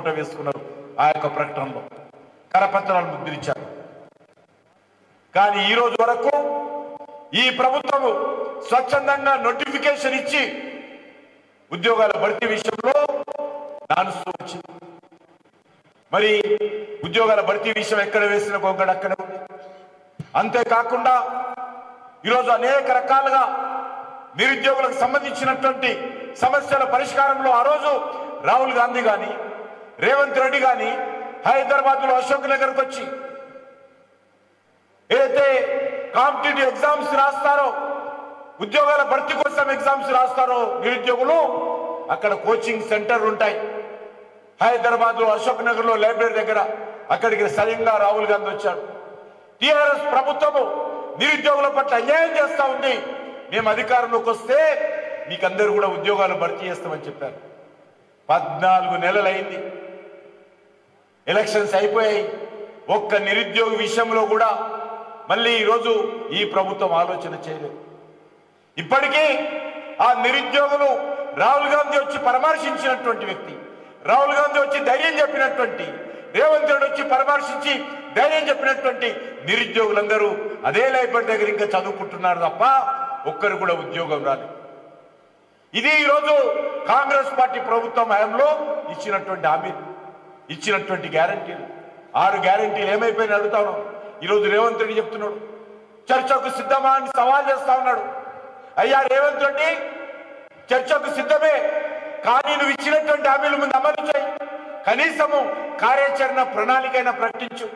వేసుకున్నారు ఆ యొక్క ప్రకటనలో కరపత్రాలు ముద్రించారు. కానీ ఈ రోజు వరకు ఈ ప్రభుత్వం స్వచ్ఛందంగా నోటిఫికేషన్ ఇచ్చి ఉద్యోగాల భర్తీ విషయంలో నానుస్తూ వచ్చింది. మరి ఉద్యోగాల భర్తీ విషయం ఎక్కడ వేసిన గొంగడ అక్కడ ఉంది. అంతేకాకుండా ఈరోజు అనేక రకాలుగా నిరుద్యోగులకు సంబంధించినటువంటి సమస్యల పరిష్కారంలో ఆ రోజు రాహుల్ గాంధీ కానీ రేవంత్ రెడ్డి కానీ హైదరాబాద్లో అశోక్ నగర్కి వచ్చి ఏదైతే కాంపిటేటివ్ ఎగ్జామ్స్ రాస్తారో ఉద్యోగాల భర్తీ కోసం ఎగ్జామ్స్ రాస్తారో నిరుద్యోగులు అక్కడ కోచింగ్ సెంటర్ ఉంటాయి. హైదరాబాద్లో అశోక్ నగర్లో లైబ్రరీ దగ్గర అక్కడికి స్వయంగా రాహుల్ గాంధీ వచ్చాడు. టిఆర్ఎస్ ప్రభుత్వము నిరుద్యోగుల పట్ల అన్యాయం చేస్తా ఉంది, మేము అధికారంలోకి వస్తే మీకందరూ కూడా ఉద్యోగాలు భర్తీ చేస్తామని చెప్పారు. 14 నెలలైంది, ఎలక్షన్స్ అయిపోయాయి. ఒక్క నిరుద్యోగ విషయంలో కూడా మళ్ళీ ఈరోజు ఈ ప్రభుత్వం ఆలోచన చేయలేదు. ఇప్పటికీ ఆ నిరుద్యోగులు రాహుల్ గాంధీ వచ్చి పరామర్శించినటువంటి వ్యక్తి, రాహుల్ గాంధీ వచ్చి ధైర్యం చెప్పినటువంటి, రేవంత్ రెడ్డి వచ్చి పరామర్శించి ధైర్యం చెప్పినటువంటి నిరుద్యోగులందరూ అదే లైబ్రరీ దగ్గర ఇంకా చదువుకుంటున్నారు తప్ప ఒక్కరు కూడా ఉద్యోగం రాలేదు. ఇది ఈరోజు కాంగ్రెస్ పార్టీ ప్రభుత్వం హయాంలో ఇచ్చినటువంటి హామీ, ఇచ్చినటువంటి గ్యారంటీలు. 6 గ్యారంటీలు ఏమైపోయినా అడుగుతాను. ఈరోజు రేవంత్ రెడ్డి చెప్తున్నాడు చర్చకు సిద్ధమా అని సవాల్ చేస్తా ఉన్నాడు. అయ్యా రేవంత్ రెడ్డి, చర్చకు సిద్ధమే, కానీ నువ్వు ఇచ్చినటువంటి హామీలు ముందు అమలు చేయి. కనీసము కార్యాచరణ ప్రణాళికైనా ప్రకటించు.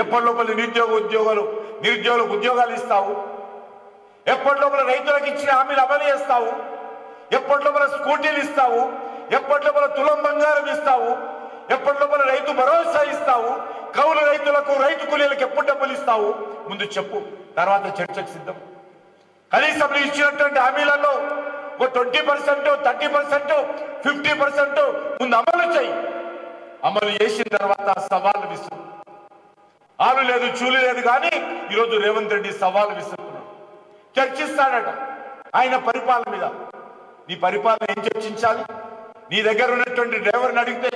ఎప్పటి లోపల నిరుద్యోగులకు ఉద్యోగాలు ఇస్తావు? ఎప్పటి లోపల రైతులకు ఇచ్చిన హామీలు అమలు చేస్తావు? ఎప్పటి లోపల స్కూటీలు ఇస్తావు? ఎప్పటి లోపల తులం బంగారం ఇస్తావు? ఎప్పటి లోపల రైతు భరోసా ఇస్తావు? కౌలు రైతులకు రైతు కూలీలకు ఎప్పుడు డబ్బులు ఇస్తావు? ముందు చెప్పు, తర్వాత చర్చకు సిద్ధం. కనీసం ఇచ్చినటువంటి హామీలలో ఒక 20%, 30%, 50% ముందు అమలు చేయి. అమలు చేసిన తర్వాత సవాలు విసురు. ఆలు లేదు చూలు లేదు, కానీ ఈరోజు రేవంత్ రెడ్డి సవాలు విసురుతున్నాడు. చర్చిస్తాడట ఆయన పరిపాలన మీద. నీ పరిపాలన ఏం చర్చించాలి? నీ దగ్గర ఉన్నటువంటి డ్రైవర్ని అడిగితే,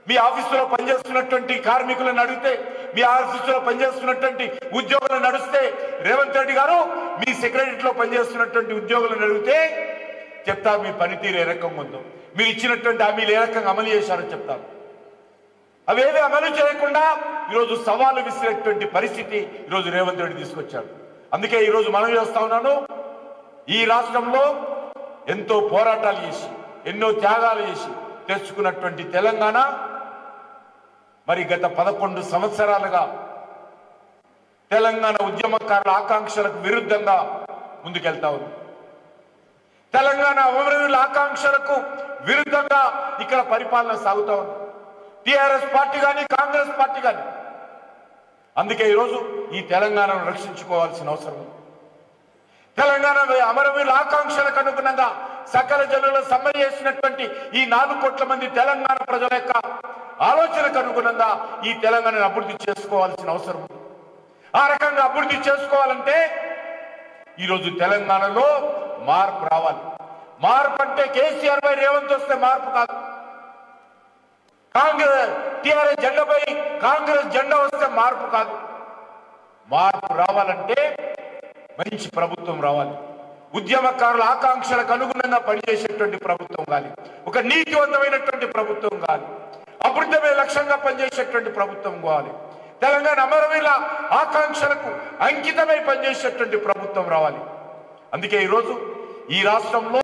మీ ఆఫీసులో పనిచేస్తున్నటువంటి కార్మికులను అడిగితే, మీ ఆఫీసులో పనిచేస్తున్నటువంటి ఉద్యోగులను నడిస్తే, రేవంత్ రెడ్డి గారు మీ సెక్రటరీలో పనిచేస్తున్నటువంటి ఉద్యోగులను అడిగితే చెప్తారు మీ పనితీరు ఏ రకంగా ఉందో, మీరు ఇచ్చినటువంటి హామీలు ఏ రకంగా అమలు చేశారో చెప్తారు. అవేవి అమలు చేయకుండా ఈరోజు సవాలు విసిరేటువంటి పరిస్థితి ఈరోజు రేవంత్ రెడ్డి తీసుకొచ్చాడు. అందుకే ఈరోజు మనం చేస్తా ఉన్నాను, ఈ రాష్ట్రంలో ఎంతో పోరాటాలు చేసి ఎన్నో త్యాగాలు చేసి తెచ్చుకున్నటువంటి తెలంగాణ మరి గత 11 సంవత్సరాలుగా తెలంగాణ ఉద్యమకారుల ఆకాంక్షలకు విరుద్ధంగా ముందుకెళ్తా ఉంది. తెలంగాణ అమరవీరుల ఆకాంక్షలకు విరుద్ధంగా ఇక్కడ పరిపాలన సాగుతా ఉంది టిఆర్ఎస్ పార్టీ కానీ కాంగ్రెస్ పార్టీ కానీ. అందుకే ఈరోజు ఈ తెలంగాణను రక్షించుకోవాల్సిన అవసరం ఉంది. తెలంగాణ అమరవీరుల ఆకాంక్షలకు అనుగుణంగా సకల జనులు సమ్మె చేసినటువంటి ఈ 4 కోట్ల మంది తెలంగాణ ప్రజల యొక్క ఆలోచనకు అనుగుణంగా ఈ తెలంగాణను అభివృద్ధి చేసుకోవాల్సిన అవసరం ఉంది. ఆ రకంగా అభివృద్ధి చేసుకోవాలంటే ఈరోజు తెలంగాణలో మార్పు రావాలి. మార్పు అంటే కేసీఆర్ పై రేవంత్ వస్తే మార్పు కాదు. కాంగ్రెస్ టిఆర్ఎస్ జెండాపై కాంగ్రెస్ జెండా వస్తే మార్పు కాదు. మార్పు రావాలంటే మంచి ప్రభుత్వం రావాలి. ఉద్యమకారుల ఆకాంక్షలకు అనుగుణంగా పనిచేసేటువంటి ప్రభుత్వం కావాలి. ఒక నీతివంతమైనటువంటి ప్రభుత్వం కావాలి. అభివృద్ధి లక్ష్యంగా పనిచేసేటువంటి ప్రభుత్వం కావాలి. తెలంగాణ అమరవీరుల ఆకాంక్షలకు అంకితమై పనిచేసేటువంటి ప్రభుత్వం రావాలి. అందుకే ఈరోజు ఈ రాష్ట్రంలో